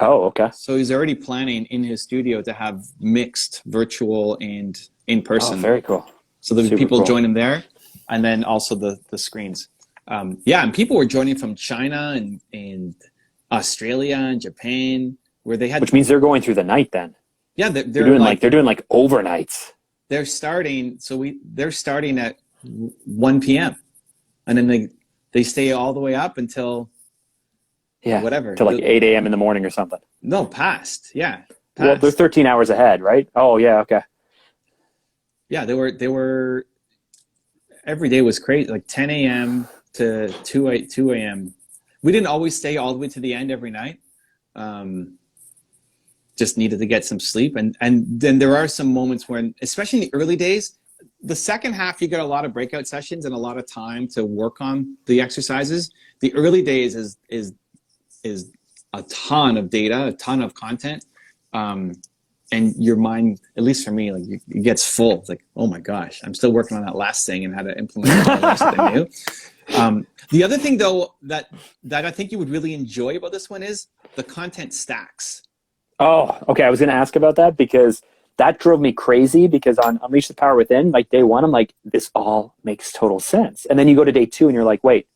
Oh, okay. So he's already planning in his studio to have mixed virtual and in person. Oh, very cool. So there's people join him there, and then also the screens. And people were joining from China and Australia and Japan, where they had. Which means they're going through the night then. Yeah, they're doing overnights. They're starting. They're starting at 1 p.m. and then they stay all the way up until. Yeah, whatever. Till like 8 a.m. in the morning or something. No, past. Yeah. Past. Well, they're 13 hours ahead, right? Oh, yeah, okay. Yeah, they were, every day was crazy, like 10 a.m. to 2 a.m. We didn't always stay all the way to the end every night. Just needed to get some sleep. And then there are some moments when, especially in the early days, the second half, you get a lot of breakout sessions and a lot of time to work on the exercises. The early days is a ton of data, a ton of content, and your mind, at least for me, like it gets full. It's like, oh my gosh, I'm still working on that last thing and how to implement something new. The other thing, though, that I think you would really enjoy about this one is the content stacks. Oh, okay. I was going to ask about that because that drove me crazy because on Unleash the Power Within, like day one, I'm like, this all makes total sense. And then you go to day two and you're like, wait,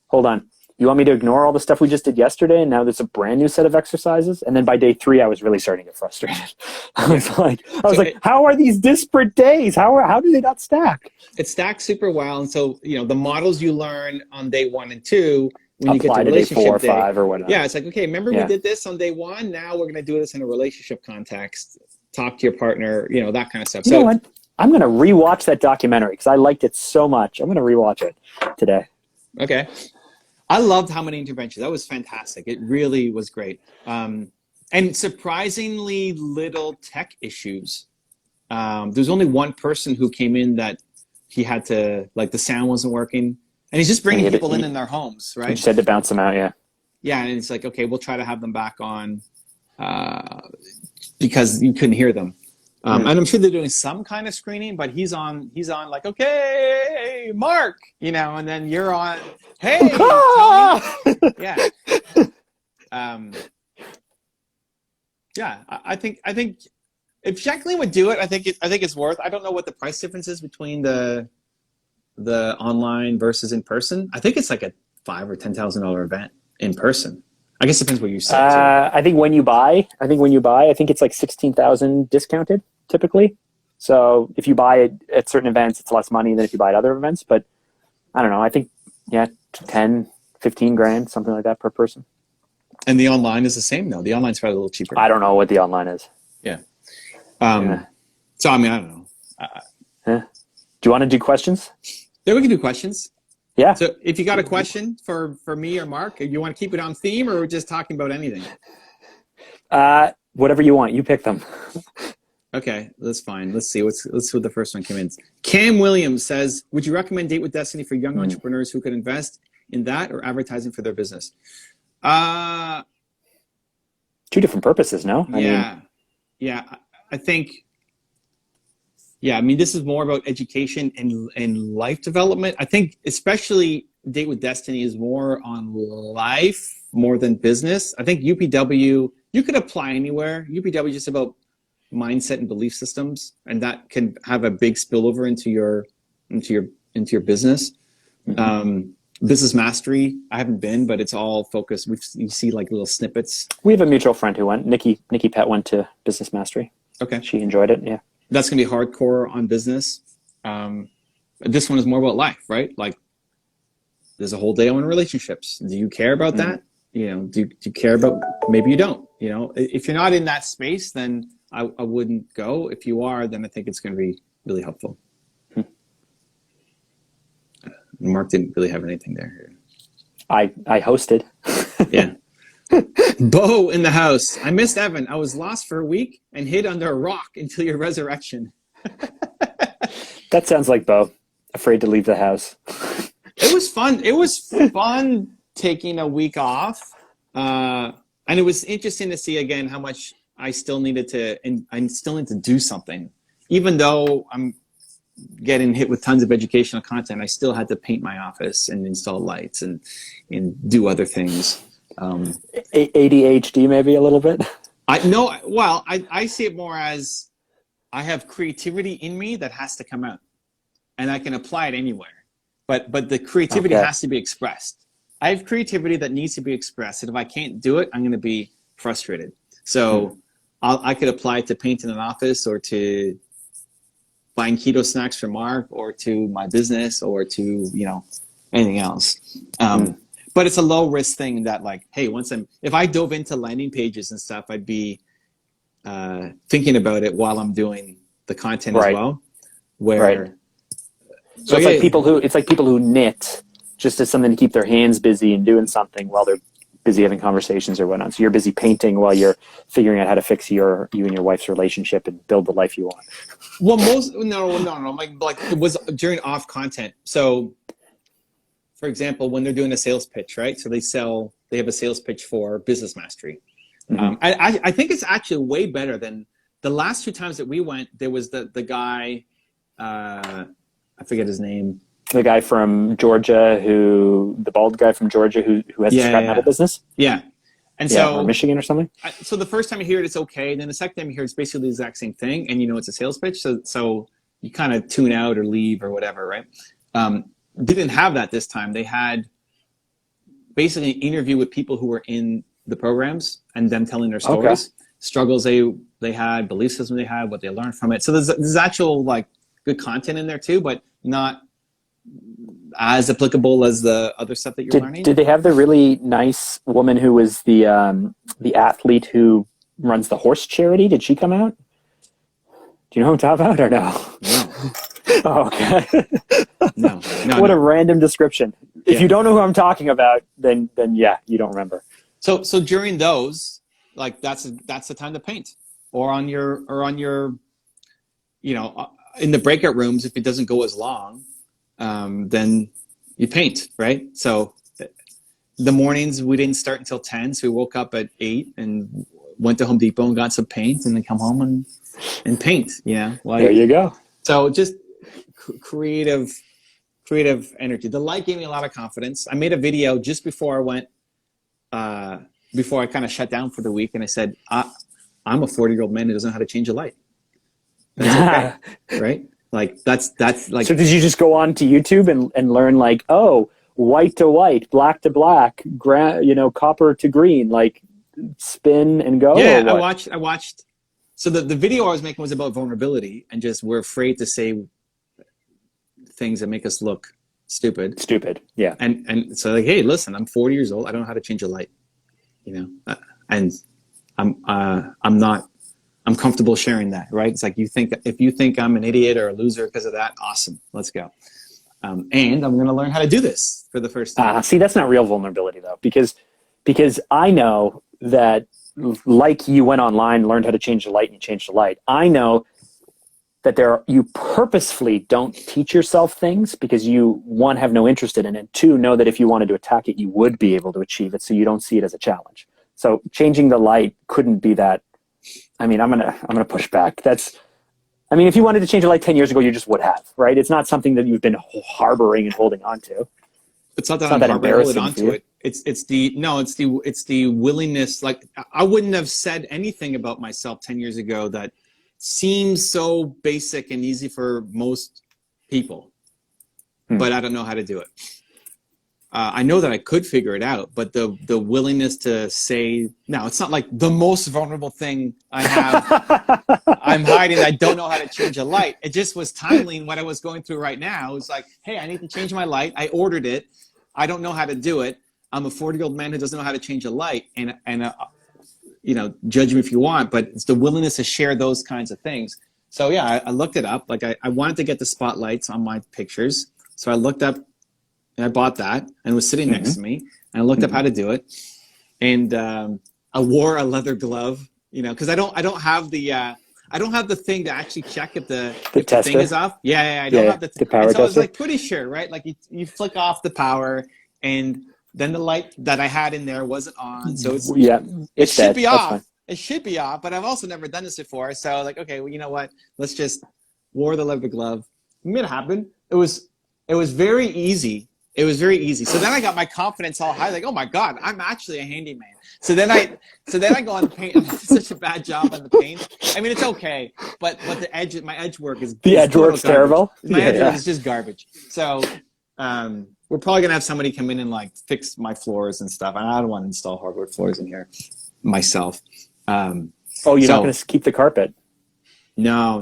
hold on. You want me to ignore all the stuff we just did yesterday and now there's a brand new set of exercises? And then by day three, I was really starting to get frustrated. I was like, how are these disparate days? How do they not stack? It stacks super well. And so, the models you learn on day 1 and 2, when Apply you get to day relationship 4 or 5 or whatnot. Yeah, it's like, okay, remember we did this on day 1? Now we're going to do this in a relationship context. Talk to your partner, that kind of stuff. You know what? I'm going to rewatch that documentary because I liked it so much. I'm going to rewatch it today. Okay. I loved How Many Interventions. That was fantastic. It really was great. And surprisingly little tech issues. There's only one person who came in that he had to, like the sound wasn't working. And he's just bringing people in their homes, right? You just had to bounce them out, yeah. Yeah, and it's like, okay, we'll try to have them back on because you couldn't hear them. And I'm sure they're doing some kind of screening, but he's on like, okay, Mark, and then you're on, hey, Tony. Yeah. I think if Jacqueline would do it, I think it's worth. I don't know what the price difference is between the online versus in person. I think it's like a $5,000 or $10,000 event in person. I guess it depends what you say. I think when you buy, I think it's like 16,000 discounted typically. So if you buy it at certain events, it's less money than if you buy at other events. But I don't know. I think 10, 15 grand, something like that per person. And the online is the same though. The online's probably a little cheaper. I don't know what the online is. Yeah. So I mean, I don't know. Do you want to do questions? Yeah, we can do questions. Yeah. So if you got a question for me or Mark, you want to keep it on theme or we're just talking about anything? Whatever you want. You pick them. Okay, that's fine. Let's see what the first one came in. Cam Williams says, would you recommend Date with Destiny for young entrepreneurs who could invest in that or advertising for their business? Two different purposes, no? I think, this is more about education and life development. I think especially Date with Destiny is more on life more than business. I think UPW, you could apply anywhere. UPW is just about mindset and belief systems, and that can have a big spillover into your business. Business Mastery, I haven't been, but it's all focused. You see like little snippets. We have a mutual friend who went. Nikki Pett went to Business Mastery. Okay. She enjoyed it, yeah. That's going to be hardcore on business. This one is more about life, right? Like there's a whole day on relationships. Do you care about that? You know, do you care about, maybe you don't, you know, if you're not in that space, then I wouldn't go. If you are, then I think it's going to be really helpful. Mark didn't really have anything there. I hosted. Yeah. Bo in the house. I missed Evan. I was lost for a week and hid under a rock until your resurrection. That sounds like Bo. Afraid to leave the house. It was fun. It was fun taking a week off. And it was interesting to see again how much I still needed to, and I still need to do something. Even though I'm getting hit with tons of educational content, I still had to paint my office and install lights and do other things. ADHD maybe a little bit? I see it more as I have creativity in me that has to come out. And I can apply it anywhere. But the creativity has to be expressed. I have creativity that needs to be expressed. And if I can't do it, I'm going to be frustrated. So I could apply it to painting an office, or to buying keto snacks for Mark, or to my business, or to, you know, anything else. But it's a low risk thing that, like, hey, if I dove into landing pages and stuff, I'd be thinking about it while I'm doing the content as well. So it's like people who knit just as something to keep their hands busy and doing something while they're busy having conversations or whatnot. So you're busy painting while you're figuring out how to fix you and your wife's relationship and build the life you want. Well, no. Like it was during off content. So, for example, when they're doing a sales pitch, right? So they have a sales pitch for Business Mastery. I think it's actually way better than the last 2 times that we went. There was the guy, I forget his name. The guy from Georgia the bald guy from Georgia who has a scrap metal business? Yeah. And so, or Michigan or something? So the first time you hear it, it's okay. And then the second time you hear it, it's basically the exact same thing. And you know it's a sales pitch. So you kind of tune out or leave or whatever, right? Didn't have that this time. They had basically an interview with people who were in the programs and them telling their stories, struggles they had, belief system they had, what they learned from it. So there's actual like good content in there too, but not as applicable as the other stuff that you're learning. Did they have the really nice woman who was the athlete who runs the horse charity? Did she come out? Do you know who I'm talking about or no? No. Oh, okay. No. What a random description. If you don't know who I'm talking about, then yeah, you don't remember. So during those, like that's the time to paint, or on your, you know, in the breakout rooms, if it doesn't go as long, then you paint, right? So the mornings we didn't start until 10, so we woke up at 8 and went to Home Depot and got some paint, and then come home and paint. Yeah, like, there you go. So just creative energy. The light gave me a lot of confidence. I made a video just before I went, before I kind of shut down for the week, and I said, I'm a 40-year-old man who doesn't know how to change a light. That's okay, right? Like that's like. So did you just go on to YouTube and learn like, oh, white to white, black to black, copper to green, like spin and go? Yeah, I watched. So the video I was making was about vulnerability, and just we're afraid to say things that make us look stupid. Yeah. And so like, hey, listen, I'm 40 years old. I don't know how to change a light, you know, and I'm comfortable sharing that, right? It's like if you think I'm an idiot or a loser because of that, awesome, let's go. And I'm going to learn how to do this for the first time. See, that's not real vulnerability though, because I know that, like you went online, learned how to change the light, and you changed the light. I know that you purposefully don't teach yourself things because you, 1, have no interest in it, and 2, know that if you wanted to attack it, you would be able to achieve it, so you don't see it as a challenge. So changing the light couldn't be that. I mean, I'm gonna push back. If you wanted to change a light 10 years ago, you just would have, right? It's not something that you've been harboring and holding on to. It's not that I'm harboring onto it. It's the willingness. Like, I wouldn't have said anything about myself 10 years ago that seems so basic and easy for most people, but I don't know how to do it. I know that I could figure it out, but the willingness to say, no, it's not like the most vulnerable thing I have. I'm hiding. I don't know how to change a light. It just was timely in what I was going through right now. It was like, hey, I need to change my light. I ordered it. I don't know how to do it. I'm a 40-year-old man who doesn't know how to change a light, and you know, judge me if you want, but it's the willingness to share those kinds of things. So yeah, I looked it up. Like I wanted to get the spotlights on my pictures, so I looked up and I bought that, and it was sitting next to me, and I looked up how to do it, and I wore a leather glove, you know, because I don't have the thing to actually check if the thing is off. Yeah, I don't have the power and so I was tester. like pretty sure, right? Like you flick off the power, and then the light that I had in there wasn't on, so it should be off. Fine. It should be off, but I've also never done this before, so like, okay, well, you know what? Let's just wore the leather glove. We made it happen. It was very easy. It was very easy. So then I got my confidence all high, like, oh my God, I'm actually a handyman. So then I go on the paint. I did such a bad job on the paint. I mean, it's okay, but my edge work is edge work's terrible. My edge work is just garbage. So we're probably gonna have somebody come in and like fix my floors and stuff. And I don't want to install hardwood floors in here myself. You're not gonna keep the carpet? No,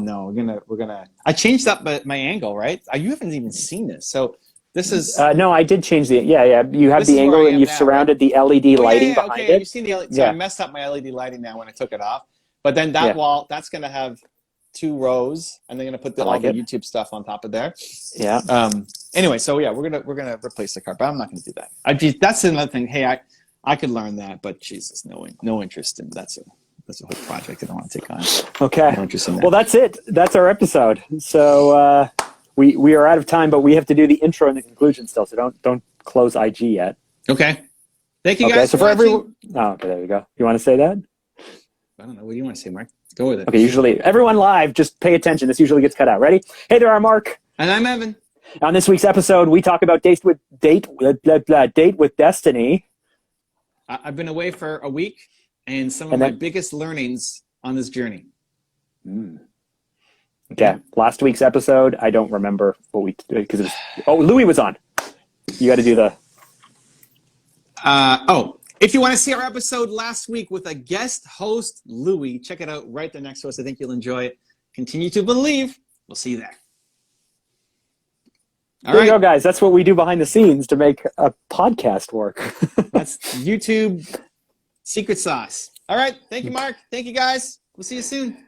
we're gonna. I changed up my angle, right? You haven't even seen this, so. This is no, I did change the You have the angle, and you've surrounded the LED lighting behind it. You've seen the LED. So I messed up my LED lighting now when I took it off. But then that wall, that's going to have 2 rows, and they're going to put all the YouTube stuff on top of there. Yeah. Anyway, so yeah, we're gonna replace the carpet. I'm not going to do that. That's another thing. Hey, I could learn that, but Jesus, no interest in that's a whole project I don't want to take on. Okay. No interest in that. Well, that's it. That's our episode. So. We are out of time, but we have to do the intro and the conclusion still, so don't close IG yet. Okay. Thank you guys. So for everyone, okay, there you go. You want to say that? I don't know. What do you want to say, Mark? Go with it. Okay. Usually, everyone live, just pay attention. This usually gets cut out. Ready? Hey there, I'm Mark. And I'm Evan. On this week's episode, we talk about date with destiny. I've been away for a week, and some of my biggest learnings on this journey. Okay. Last week's episode, I don't remember what we did because it was. Louis was on. You got to do the. If you want to see our episode last week with a guest host, Louis, check it out right there next to us. I think you'll enjoy it. Continue to believe. We'll see you there. There you go, guys. That's what we do behind the scenes to make a podcast work. That's YouTube secret sauce. All right. Thank you, Mark. Thank you, guys. We'll see you soon.